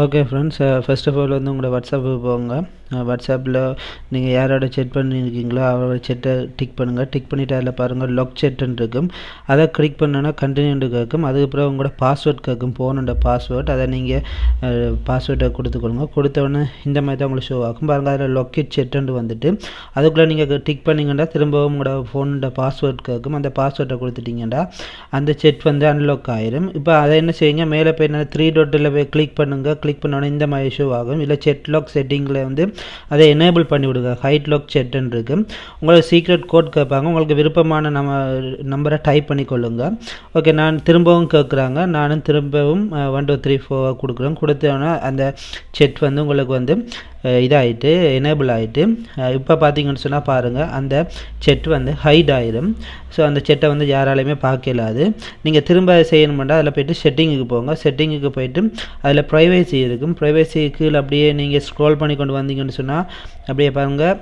Okay friends, first of all வந்து உங்களோட வாட்ஸ்அப்புக்கு போங்க. வாட்ஸ்அப்பில் நீங்கள் யாரோட செட் பண்ணியிருக்கீங்களோ அவரோட செட்டை டிக் பண்ணுங்கள். டிக் பண்ணிவிட்டு அதில் பாருங்கள் லாக் செட்டுன்னு இருக்கும். அதை கிளிக் பண்ணோன்னா கண்டினியூண்டு கேட்கும். அதுக்கப்புறம் உங்களோட பாஸ்வேர்ட் கேட்கும், ஃபோனோட பாஸ்வேர்ட். அதை நீங்கள் பாஸ்வேர்டை கொடுத்துக்கொள்ளுங்க. கொடுத்தோடனே இந்த மாதிரி தான் உங்களுக்கு ஷோ ஆகும். பாருங்கள் அதில் லொக்கேட் செட்டுன்னு வந்துட்டு அதுக்குள்ளே நீங்கள் டிக் பண்ணிங்கன்னா திரும்பவும் உங்களோட ஃபோனோட பாஸ்வேர்ட் கேட்கும். அந்த பாஸ்வேர்டை கொடுத்துட்டிங்கன்னா அந்த செட் வந்து அன்லாக் ஆயிரும். இப்போ அதை என்ன செய்யுங்க, மேலே போய் என்ன 3 டாட்டில் போய் கிளிக் பண்ணுங்கள். கிளிக் பண்ணோன்னே இந்த மாதிரி ஷோ ஆகும். இல்லை செட் லாக் செட்டிங்கில் வந்து அதை எனேபிள் பண்ணி விடுங்க. ஹைட் லாக் செட்டுன்னு இருக்குது. உங்களுக்கு சீக்ரெட் கோட் கேட்பாங்க. உங்களுக்கு விருப்பமான நம்பரை டைப் பண்ணிக்கொள்ளுங்க. ஓகே, நான் திரும்பவும் கேட்குறாங்க. நானும் திரும்பவும் 1 2 3 4 கொடுக்குறேன். கொடுத்தோன்னா அந்த செட் வந்து உங்களுக்கு வந்து இதாகிட்டு எனேபிள் ஆகிட்டு இப்போ பார்த்தீங்கன்னு சொன்னால் பாருங்கள் அந்த செட் வந்து ஹைட் ஆயிரும். ஸோ அந்த செட்டை வந்து யாராலையுமே பார்க்க இயலாது. நீங்கள் திரும்ப செய்யணுமெண்டா அதில் போய்ட்டு செட்டிங்குக்கு போங்க. செட்டிங்குக்கு போய்ட்டு அதில் ப்ரைவேசி இருக்கும். ப்ரைவேசி கீழே அப்படியே நீங்கள் ஸ்க்ரோல் பண்ணி கொண்டு வந்தீங்கன்னு சொன்னால் அப்படியே பாருங்கள்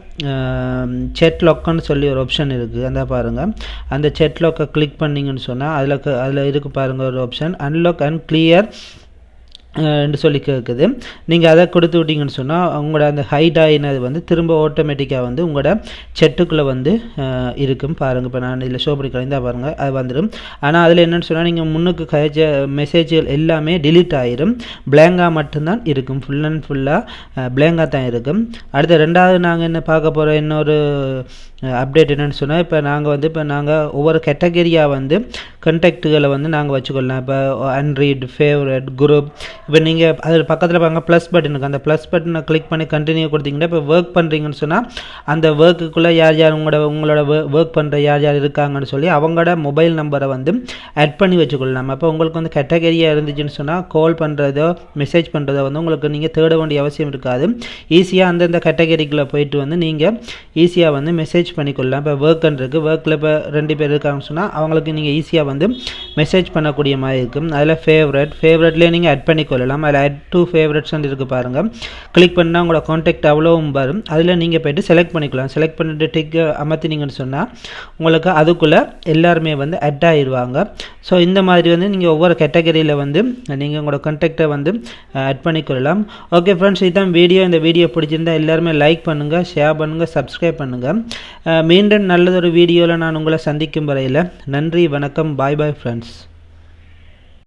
செட் லாக்குன்னு சொல்லி ஒரு ஆப்ஷன் இருக்குது. அந்த பாருங்கள் அந்த செட் லாக்கை கிளிக் பண்ணிங்கன்னு சொன்னால் அதில் இருக்குது பாருங்கள் ஒரு ஆப்ஷன் அன்லாக் அண்ட் கிளியர் என்று சொல்லி கேட்குது. நீங்கள் அதை கொடுத்து விட்டீங்கன்னு சொன்னால் உங்களோட அந்த ஹைட் ஆகினது வந்து திரும்ப ஆட்டோமேட்டிக்காக வந்து உங்களோட செட்டுக்குள்ளே வந்து இருக்கும். பாருங்கள் இப்போ நான் இதில் ஷோ பண்ணி கலைந்தால் பாருங்கள் அது வந்துடும். ஆனால் அதில் என்னென்னு சொன்னால் நீங்கள் முன்னுக்கு கழிச்ச மெசேஜ்கள் எல்லாமே டிலீட் ஆகிரும். பிளாங்காக மட்டும்தான் இருக்கும். ஃபுல் அண்ட் ஃபுல்லாக பிளாங்காக தான் இருக்கும். அடுத்த ரெண்டாவது நாங்கள் என்ன பார்க்க போகிற இன்னொரு அப்டேட் என்னென்னு சொன்னால் இப்போ நாங்கள் ஒவ்வொரு கேட்டகரியாக வந்து கண்டெக்ட்டுகளை வந்து நாங்கள் வச்சுக்கொள்ளலாம். இப்போ அன்ரீட், ஃபேவரட், குரூப். இப்போ நீங்கள் அதில் பக்கத்தில் பாருங்கள் ப்ளஸ் பட்டன் இருக்குது. அந்த ப்ளஸ் பட்டனை கிளிக் பண்ணி கண்டினியூ கொடுத்தீங்கன்னா இப்போ ஒர்க் பண்ணுறீங்கன்னு சொன்னால் அந்த ஒர்க்குள்ளே யார் உங்களோட ஒர்க் பண்ணுற யார் இருக்காங்கன்னு சொல்லி அவங்களோட மொபைல் நம்பரை வந்து ஆட் பண்ணி வச்சுக்கொள்ளலாம். அப்போ உங்களுக்கு வந்து கேட்டகரியாக இருந்துச்சுன்னு சொன்னால் கால் பண்ணுறதோ மெசேஜ் பண்ணுறதோ வந்து உங்களுக்கு நீங்கள் தேட வேண்டிய அவசியம் இருக்காது. ஈஸியாக அந்தந்த கேட்டகரிக்குள்ளே போயிட்டு வந்து நீங்கள் ஈஸியாக வந்து மெசேஜ் பண்ணிக்கொள்ளலாம். இப்போ ஒர்க்குன்னு இருக்குது. ஒர்க்கில் இப்போ 2 பேர் இருக்காங்கன்னு சொன்னால் அவங்களுக்கு நீங்கள் ஈஸியாக வந்து மெசேஜ் பண்ணக்கூடிய மாதிரி இருக்கும். அதில் ஃபேவரட்லேயே நீங்கள் ஆட் பண்ணிக்கொள்ளலாம். அதில் ஆட் டு ஃபேவரட்ஸ் இருக்குது பாருங்கள். கிளிக் பண்ணால் உங்களோட கான்டாக்ட் அவ்வளோவும் வரும். அதில் நீங்கள் போய்ட்டு செலக்ட் பண்ணிக்கலாம். செலக்ட் பண்ணிட்டு டிக் அமர்த்தினீங்கன்னு சொன்னால் உங்களுக்கு அதுக்குள்ளே எல்லாருமே வந்து ஆட் ஆகிடுவாங்க. ஸோ இந்த மாதிரி வந்து நீங்கள் ஒவ்வொரு கேட்டகரியில் வந்து நீங்கள் உங்களோட கான்டாக்டை வந்து ஆட் பண்ணிக்கொள்ளலாம். ஓகே ஃப்ரெண்ட்ஸ், இதுதான் வீடியோ. இந்த வீடியோ பிடிச்சிருந்தால் எல்லாருமே லைக் பண்ணுங்கள், ஷேர் பண்ணுங்கள், சப்ஸ்கிரைப் பண்ணுங்கள். மீண்டும் நல்லதொரு வீடியோவில் நான் உங்களை சந்திக்கும் வரையில் நன்றி, வணக்கம், பாய் பாய் ஃப்ரெண்ட்ஸ்.